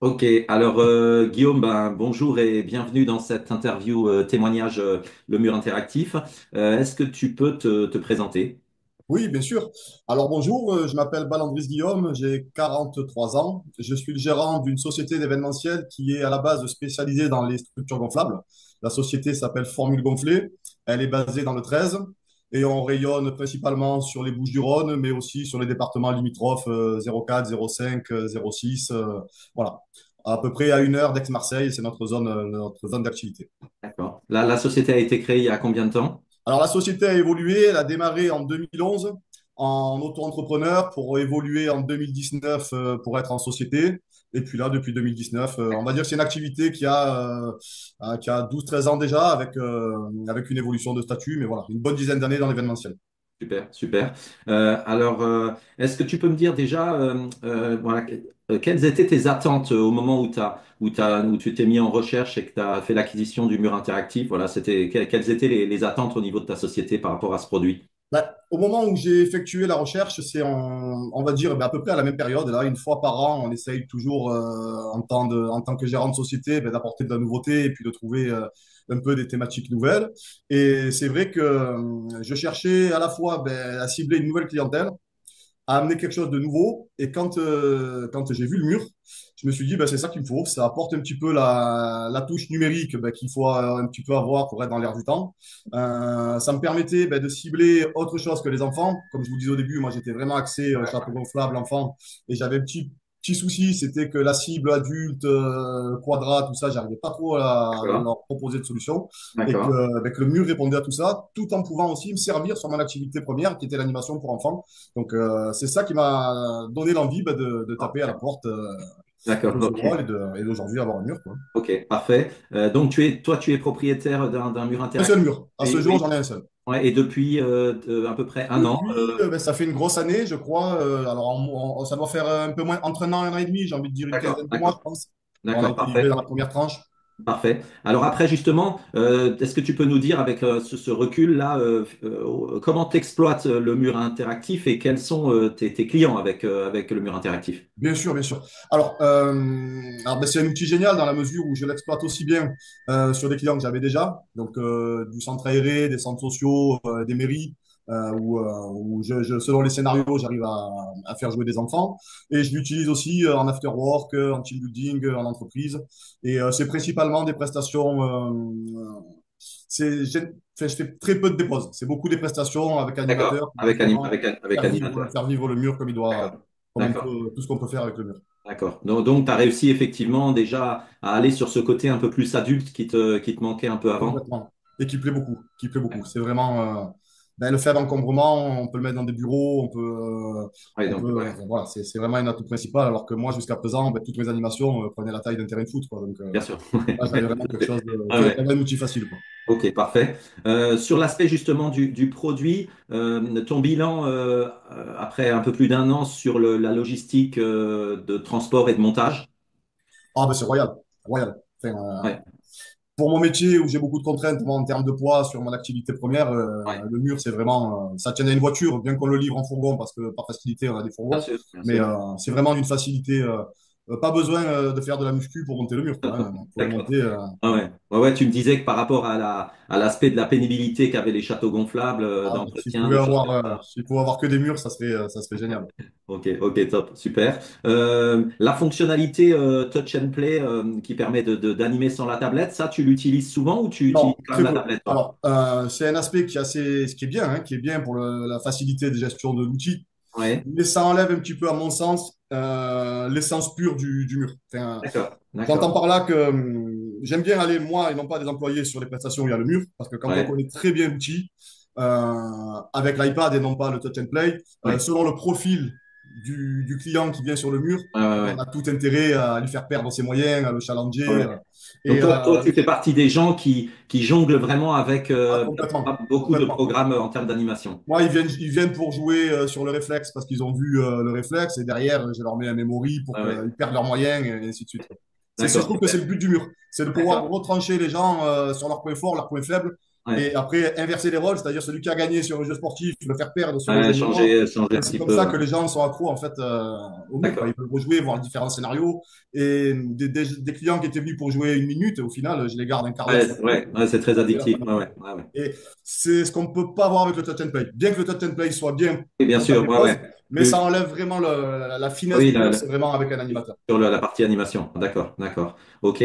Ok, alors Guillaume, bonjour et bienvenue dans cette interview témoignage Le Mur Interactif. Est-ce que tu peux te présenter? Oui, bien sûr. Alors bonjour, je m'appelle Balandris Guillaume, j'ai 43 ans. Je suis le gérant d'une société d'événementiel qui est à la base spécialisée dans les structures gonflables. La société s'appelle Formule Gonflée. Elle est basée dans le 13 et on rayonne principalement sur les Bouches-du-Rhône, mais aussi sur les départements limitrophes 04, 05, 06. Voilà. À peu près à 1 heure d'Aix-Marseille, c'est notre zone d'activité. D'accord. La société a été créée il y a combien de temps? Alors, la société a évolué. Elle a démarré en 2011 en auto-entrepreneur pour évoluer en 2019 pour être en société. Et puis là, depuis 2019, on va dire que c'est une activité qui a 12-13 ans déjà avec une évolution de statut, mais voilà, une bonne dizaine d'années dans l'événementiel. Super, super. Alors, est-ce que tu peux me dire déjà, voilà, quelles étaient tes attentes au moment où tu t'es mis en recherche et que tu as fait l'acquisition du mur interactif? Voilà, quelles étaient les attentes au niveau de ta société par rapport à ce produit? Au moment où j'ai effectué la recherche, c'est on va dire à peu près à la même période. Là, une fois par an, on essaye toujours en tant que gérant de société d'apporter de la nouveauté et puis de trouver un peu des thématiques nouvelles. Et c'est vrai que je cherchais à la fois à cibler une nouvelle clientèle, à amener quelque chose de nouveau. Et quand j'ai vu le mur, je me suis dit, c'est ça qu'il me faut. Ça apporte un petit peu la touche numérique qu'il faut un petit peu avoir pour être dans l'air du temps. Ça me permettait de cibler autre chose que les enfants. Comme je vous disais au début, moi j'étais vraiment axé château gonflable enfant et j'avais un petit souci, c'était que la cible adulte, quadra, tout ça, j'arrivais pas trop à D'accord, leur proposer de solution et d'accord. que le mur répondait à tout ça, tout en pouvant aussi me servir sur mon activité première qui était l'animation pour enfants. Donc, c'est ça qui m'a donné l'envie de taper à la porte D'accord, de ce ok. rôle et d'aujourd'hui avoir un mur, quoi. Ok, parfait. Donc tu es propriétaire d'un mur Un seul interactif. mur. À ce Et, jour, oui, j'en ai un seul. ouais, et depuis à peu près un an. Depuis, ça fait une grosse année, je crois. Alors, ça doit faire un peu moins, entre un an et demi, j'ai envie de dire une D'accord, quinzaine de mois, je d'accord, pense. On a d'accord, été livré parfait. dans la première tranche. Parfait. Alors après, justement, est-ce que tu peux nous dire avec ce recul-là, comment tu exploites le mur interactif et quels sont tes clients avec le mur interactif? Bien sûr, bien sûr. Alors, c'est un outil génial dans la mesure où je l'exploite aussi bien sur des clients que j'avais déjà, donc du centre aéré, des centres sociaux, des mairies, où selon les scénarios, j'arrive à faire jouer des enfants. Et je l'utilise aussi en after work, en team building, en entreprise. Et c'est principalement des prestations. Enfin, je fais très peu de déposes. C'est beaucoup des prestations avec D'accord, animateurs pour justement avec animateur. faire vivre le mur comme il doit, D'accord, comme on d'accord, peut, tout ce qu'on peut faire avec le mur. d'accord. Donc tu as réussi effectivement déjà à aller sur ce côté un peu plus adulte qui te manquait un peu avant. Complètement. Et qui plaît beaucoup. Qui plaît beaucoup. C'est vraiment le fait d'encombrement, on peut le mettre dans des bureaux, Oui, on donc, peut, ouais, enfin, voilà, c'est vraiment un atout principal. Alors que moi, jusqu'à présent, toutes mes animations prenaient la taille d'un terrain de foot, quoi. Donc bien sûr. là, j'avais vraiment quelque chose Ah ouais. j'avais un outil facile, quoi. Ok, parfait. Sur l'aspect justement du produit, ton bilan après un peu plus d'un an sur la logistique de transport et de montage. Ah, c'est royal. Royal. Enfin, Ouais, pour mon métier où j'ai beaucoup de contraintes moi, en termes de poids sur mon activité première, ouais, le mur, c'est vraiment, ça tient à une voiture, bien qu'on le livre en fourgon parce que par facilité, on a des bien fourgons, sûr, bien mais sûr. c'est vraiment d'une facilité. Pas besoin de faire de la muscu pour monter le mur, quoi, hein. On peut le D'accord. monter. Ah ouais. Ouais, ouais, tu me disais que par rapport à l'aspect de la pénibilité qu'avaient les châteaux gonflables, d'entretien, de choses comme ça. S'il pouvait avoir que des murs, ça serait génial. Ok, ok, top, super. La fonctionnalité Touch and Play qui permet d'animer sans la tablette, ça, tu l'utilises souvent ou tu utilises Non, quand même très la peu. tablette, toi? Alors, c'est un aspect ce qui est bien, hein, qui est bien pour la facilité de gestion de l'outil, Ouais, mais ça enlève un petit peu, à mon sens, l'essence pure du mur. Enfin, d'accord, j'entends d'accord. par là que j'aime bien aller, moi, et non pas des employés, sur les prestations où il y a le mur, parce que quand on Ouais, connaît très bien l'outil, avec l'iPad et non pas le Touch and Play, ouais, selon le profil du client qui vient sur le mur, ouais, ouais, on ouais. a tout intérêt à lui faire perdre ses moyens, à le challenger. Ouais. Donc Et toi, tu fais partie des gens qui jonglent vraiment avec complètement, beaucoup de complètement. programmes en termes d'animation. Moi, ils viennent pour jouer sur le réflexe parce qu'ils ont vu le réflexe et derrière, je leur mets un memory pour Ouais, ouais. qu'ils perdent leurs moyens et ainsi de suite. Je D'accord, trouve que c'est super. le but du mur. C'est de pouvoir D'accord. retrancher les gens sur leurs points forts, leurs points faibles Ouais. et après inverser les rôles, c'est-à-dire celui qui a gagné sur un jeu sportif, le faire perdre sur un jeu Ouais, amusant. changer Et un c'est petit comme peu. ça Ouais. que les gens sont accros en fait au mur, quoi. Ils D'accord. peuvent rejouer, voir différents scénarios. Et des clients qui étaient venus pour jouer une minute, au final, je les garde un quart d'heure sur Ouais, le jeu. ouais, c'est très C'est la addictif. fin. Ouais, ouais, ouais, ouais. Et c'est ce qu'on ne peut pas avoir avec le touch and play. Bien que le touch and play soit bien Et bien quand tu as sûr, des ouais, pauses, ouais. mais ça Plus, enlève vraiment la finesse oui, du jeu, c'est vraiment avec un animateur. sur la partie animation. D'accord, d'accord. OK.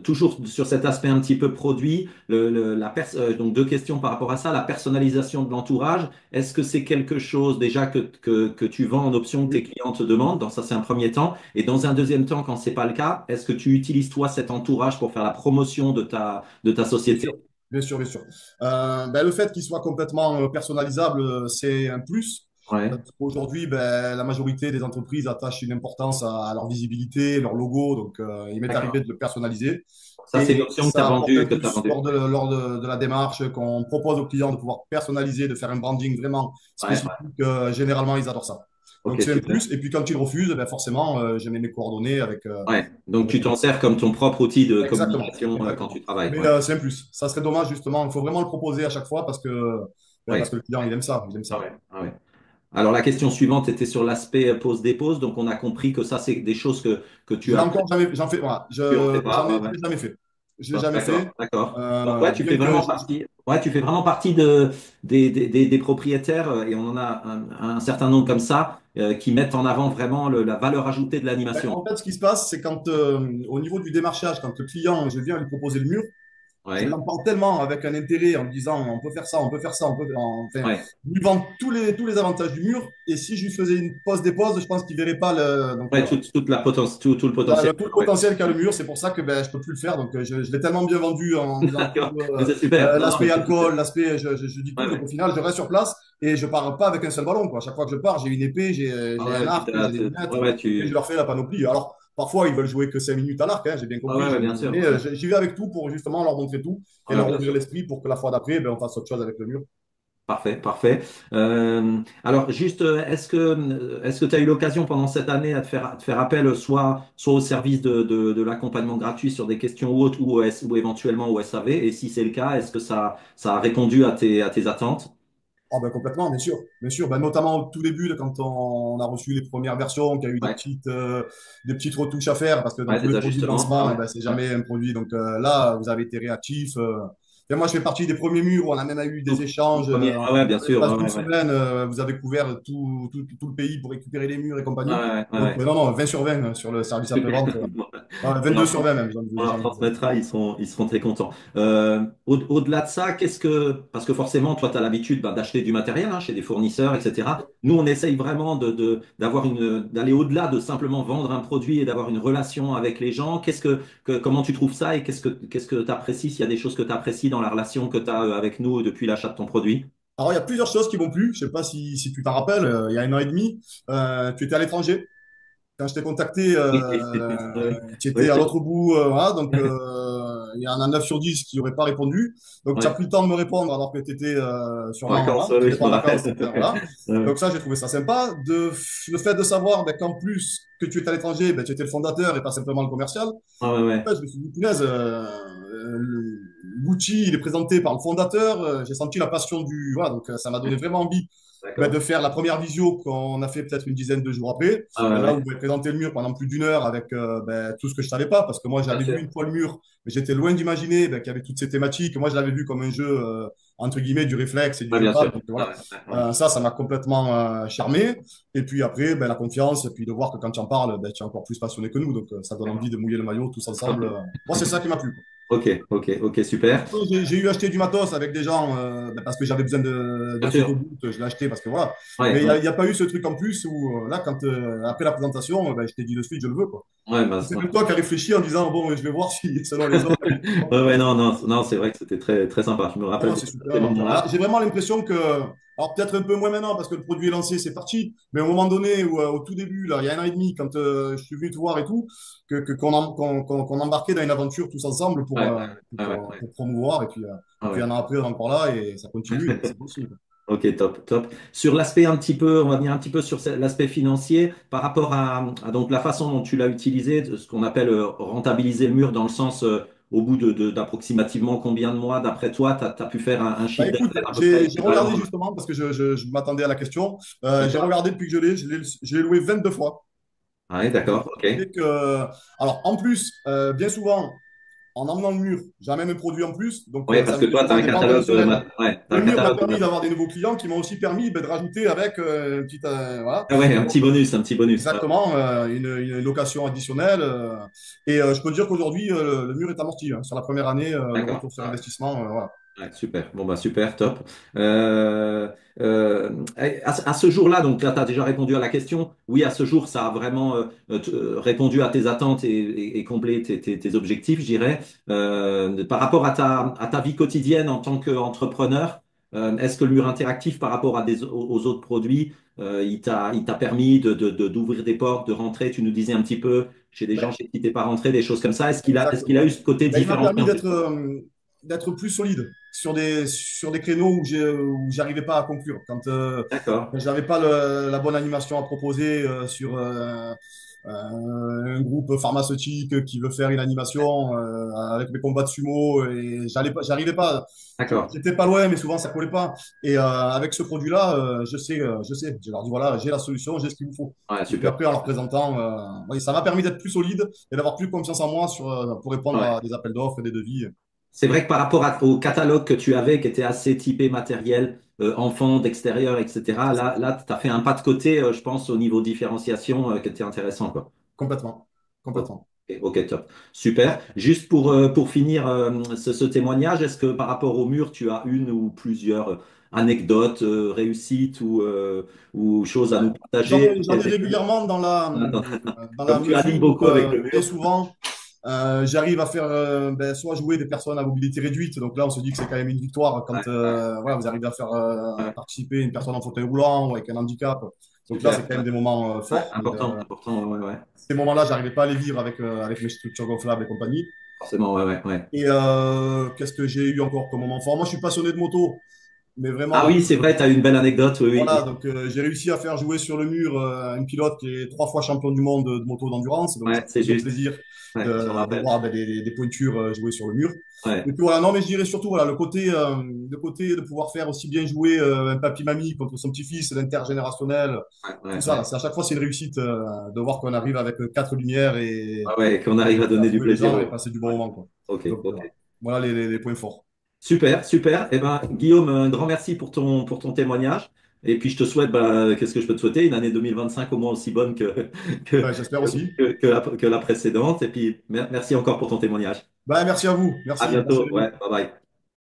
Toujours sur cet aspect un petit peu produit, donc deux questions par rapport à ça. La personnalisation de l'entourage, est-ce que c'est quelque chose déjà que tu vends en option que tes Oui, clients te demandent? Dans ça, c'est un premier temps. Et dans un deuxième temps, quand c'est pas le cas, est-ce que tu utilises toi cet entourage pour faire la promotion de ta bien société? sûr. Bien sûr, bien sûr. Ben, le fait qu'il soit complètement personnalisable, c'est un plus. Ouais, Parce qu'aujourd'hui, ben, la majorité des entreprises attachent une importance à leur visibilité, leur logo. Donc, il m'est arrivé d'accord. de le personnaliser. Ça, c'est Et l'option que tu as ça apporte un vendue, que tu as plus vendue. lors de la démarche qu'on propose aux clients de pouvoir personnaliser, de faire un branding vraiment Ouais, spécifique. ouais. Généralement, ils adorent ça. Ok, Donc, c'est un super. plus. Et puis, quand ils refusent, ben, forcément, je mets mes coordonnées avec, Ouais. Donc, tu avec t'en sers comme ton propre outil de Exactement, communication quand exactement. tu travailles. Mais Ouais. c'est un plus. Ça serait dommage, justement. Il faut vraiment le proposer à chaque fois parce Ouais. que le client, il aime ça. Il aime Ah ça. ouais. Ah ouais. Alors, la question suivante était sur l'aspect pause-dépose. Donc, on a compris que ça, c'est des choses que Je tu l'ai as. encore jamais, j'en fais, voilà, Tu en fais pas. Ouais, je ouais. l'ai jamais fait. Je l'ai Ouais, jamais d'accord, fait. d'accord. Donc, ouais, tu fais Bien que vraiment partie. Ouais, tu fais vraiment partie des propriétaires, et on en a un certain nombre comme ça, qui mettent en avant vraiment la valeur ajoutée de ben, l'animation. en fait, ce qui se passe, c'est quand, au niveau du démarchage, quand le client, je viens lui proposer le mur, je Ouais, l'en parle tellement avec un intérêt en me disant on peut faire ça, on peut faire ça, enfin, ouais. lui vendre tous les avantages du mur. Et si je lui faisais une pause des pauses, je pense qu'il verrait pas le. Donc, Ouais, toute la potence, tout le potentiel. tout le Ouais. potentiel qu'a le mur, c'est pour ça que ben, je peux plus le faire. Donc, je l'ai tellement bien vendu en disant tout, D'accord. Mais c'est super. Non, non, mais l'aspect c'est super. alcool, l'aspect, je dis Ouais, tout. Donc, ouais. au final, je reste sur place et je pars pas avec un seul ballon, quoi. Chaque fois que je pars, j'ai une épée, Ah j'ai un ouais, arc, j'ai des lunettes ouais, ouais, et je leur fais la panoplie. Alors, parfois, ils veulent jouer que 5 minutes à l'arc, hein, j'ai bien ouais, compris. ouais, bien sûr. Mais Ouais, j'y vais avec tout pour justement leur montrer tout et ouais, leur bien ouvrir sûr. l'esprit pour que la fois d'après, ben, on fasse autre chose avec le mur. Parfait, parfait. Alors, juste, est-ce que tu as eu l'occasion pendant cette année à te faire appel soit au service de l'accompagnement gratuit sur des questions ou autres, ou éventuellement au SAV? Et si c'est le cas, est-ce que ça a répondu à tes attentes? Ah ben complètement, bien sûr, bien sûr. Ben, notamment au tout début, là, quand on a reçu les premières versions, qu'il y a eu Ouais, des petites retouches à faire, parce que dans ouais, tous des les produits de ajustements. Ouais, lancement, ouais, ben, c'est ouais. jamais un produit. Donc là, vous avez été réactifs. Et moi, je fais partie des premiers murs où on a même eu des Tout échanges. premier. En Ah ouais, bien sûr. l'espace Ouais, d'une ouais, ouais. semaine, vous avez couvert tout le pays pour récupérer les murs et Ouais, compagnie. ouais, ouais, Donc ouais. non, non, 20 sur 20 sur le service Super. après-vente. Ouais, On 22 sur leur, 20 même, on j'ai leur envie de dire. transmettra, ils seront très contents. Au-delà de ça, parce que forcément, toi, tu as l'habitude d'acheter du matériel chez des fournisseurs, etc. Nous, on essaye vraiment d'aller au-delà de simplement vendre un produit et d'avoir une relation avec les gens. Comment tu trouves ça et qu'est-ce que tu apprécies, s'il y a des choses que tu apprécies dans la relation que tu as avec nous depuis l'achat de ton produit? Alors, il y a plusieurs choses qui m'ont plu. Je sais pas si tu t'en rappelles, il y a un an et demi, tu étais à l'étranger. Quand je t'ai contacté, Oui, oui, tu oui, étais à l'autre bout. Voilà, donc, il y en a 9 sur 10 qui n'auraient pas répondu. Donc, tu as ouais. pris le temps de me répondre alors que tu étais En sûrement, voilà, vacances, oui, tu oui, n'étais je pas me en rappelle. vacances. Voilà. Ouais, ouais. Donc, ça, j'ai trouvé ça sympa. Le fait de savoir ben, qu'en plus que tu étais à l'étranger, ben, tu étais le fondateur et pas simplement le commercial. Ah ouais, ouais. Ouais, je me suis dit, punaise, l'outil, il est présenté par le fondateur. J'ai senti la passion du. Voilà, donc ça m'a donné vraiment envie ben, D'accord. de faire la première visio qu'on a fait peut-être une dizaine de jours après. Ah ouais, Là où ouais. vous avez présenté le mur pendant plus d'une heure avec ben, tout ce que je savais pas, parce que moi Bien j'avais vu sûr. une fois le mur, mais j'étais loin d'imaginer ben, qu'il y avait toutes ces thématiques. Moi je l'avais vu comme un jeu entre guillemets du réflexe et du Ouais, jeu de bien balle. sûr. Donc Ouais, voilà, ouais, ouais, ouais. ça m'a complètement charmé. Et puis après, ben, la confiance, et puis de voir que quand tu en parles, ben, tu es encore plus passionné que nous. Donc ça donne envie D'accord. de mouiller le maillot tous ensemble. Moi c'est ça qui m'a plu. Ok, ok, ok, super. J'ai eu acheté du matos avec des gens ben, parce que j'avais besoin d'un Bien sûr. photoboot, je l'ai acheté parce que voilà. Ouais, Mais il n'y a, ouais. y a pas eu ce truc en plus où là, après la présentation, ben, je t'ai dit de suite, je le veux, quoi. Ouais, bah, C'est même toi qui as réfléchi en disant, bon, je vais voir si, selon les autres. ouais, ouais, non, non, non, c'est vrai que c'était très, très sympa. Je me Non, rappelle non, de c'est super. ces Donc, moments-là. j'ai vraiment l'impression que, alors peut-être un peu moins maintenant parce que le produit est lancé, c'est parti, mais au moment donné, au tout début, là, il y a un an et demi, quand je suis venu te voir et tout, qu'on embarquait dans une aventure tous ensemble Ouais, ouais, ouais, ouais, ouais. pour promouvoir, Ah et puis ouais. un an après, on est encore là et ça continue, et c'est possible. Ok, top, top. Sur l'aspect un petit peu, on va venir un petit peu sur l'aspect financier par rapport à donc la façon dont tu l'as utilisé, de ce qu'on appelle rentabiliser le mur dans le sens au bout d'approximativement combien de mois, d'après toi, tu as pu faire un Bah chiffre écoute, d'affaires à peu près j'ai regardé équivalent? justement parce que je m'attendais à la question. J'ai D'accord. regardé depuis que je l'ai loué 22 fois. Ah oui, Donc, d'accord, ok. ce qui fait que, alors en plus, bien souvent, en emmenant le mur, j'amène un produit en plus. Donc, Oui, ça parce me que fait toi, tu as souvent un des ventes en une catalogue semaine. ouais, t'as Le un mur m'a catalogue permis d'avoir des nouveaux clients qui m'ont aussi permis de rajouter avec une petite, voilà. ah ouais, un petit bonus, un petit bonus. Ouais, Exactement, une location additionnelle. Je peux dire qu'aujourd'hui, le mur est amorti, hein. Sur la première année, le d'accord. retour sur Ouais. investissement, voilà. Ouais, super. Bon, bah, super, top. Euh, à ce jour-là, donc là, tu as déjà répondu à la question. Oui, à ce jour, ça a vraiment répondu à tes attentes et comblé tes objectifs, je dirais. Par rapport à ta vie quotidienne en tant qu'entrepreneur, est-ce que le mur interactif, par rapport aux autres produits, il t'a permis d'ouvrir des portes, de rentrer? Tu nous disais un petit peu chez des gens Ben, chez qui t'es pas rentré, des choses comme ça. Est-ce qu'il a eu exactement. ce côté Ben, il m'a permis différenciant? d'être plus solide sur des créneaux où j'arrivais pas à conclure. D'accord, Quand j'avais pas la bonne animation à proposer sur un groupe pharmaceutique qui veut faire une animation avec mes combats de sumo et j'arrivais pas. d'accord. J'étais pas loin, mais souvent ça collait pas. Et avec ce produit-là, je sais. Je leur dis voilà, j'ai la solution, j'ai ce qu'il vous faut. Ouais, Et puis super. après, en leur présentant, oui, ça m'a permis d'être plus solide et d'avoir plus confiance en moi pour répondre Ouais. à des appels d'offres et des devis. C'est vrai que par rapport au catalogue que tu avais, qui était assez typé matériel, enfant, d'extérieur, etc., C'est ça. là, tu as fait un pas de côté, je pense, au niveau différenciation, qui était intéressant, quoi. Complètement. Ok, Complètement. ok, top. Super. Juste pour finir ce témoignage, est-ce que par rapport au mur, tu as une ou plusieurs anecdotes, réussites ou choses à nous partager? J'en ai régulièrement Attends, dans la comme tu as dit mesure où beaucoup avec le bien mur. souvent, j'arrive à faire soit jouer des personnes à mobilité réduite. Donc là, on se dit que c'est quand même une victoire Ouais, quand ouais, voilà, vous arrivez à faire ouais. participer une personne en fauteuil roulant ou avec un handicap. Donc là, c'est Super. quand Ouais. même des moments Ouais, forts. important, important, ouais, ouais, ouais. Ces moments-là, j'arrivais pas à les vivre avec mes structures gonflables et compagnie. Forcément, ouais, ouais, ouais. Et qu'est-ce que j'ai eu encore comme moment fort? Moi, je suis passionné de moto, mais Ah vraiment. oui, c'est vrai, tu as une belle anecdote, oui, Voilà, oui. donc j'ai réussi à faire jouer sur le mur un pilote qui est 3 fois champion du monde de moto d'endurance. Donc ça Ouais, fait c'est toujours juste. plaisir Ouais, je me de rappelle. voir des pointures jouer sur le mur. Et Ouais, puis voilà, non, mais je dirais surtout voilà, le côté de pouvoir faire aussi bien jouer un papy-mamie contre son petit-fils, l'intergénérationnel, ouais, tout ouais, ça. Là, ouais. à chaque fois, c'est une réussite de voir qu'on arrive avec 4 lumières Ah ouais, qu'on arrive à à donner du trouver les plaisir gens et aux. passer du bon Ouais. moment, quoi. Ok, Donc ok. voilà, voilà les points forts. Super, super. Eh ben, Guillaume, un grand merci pour ton témoignage. Et puis, je te souhaite, bah, qu'est-ce que je peux te souhaiter? Une année 2025 au moins aussi bonne que, Ben, j'espère aussi. que la précédente. Et puis, merci encore pour ton témoignage. Ben, merci à vous. À Merci. Merci bientôt. Rémi. Ouais, bye bye.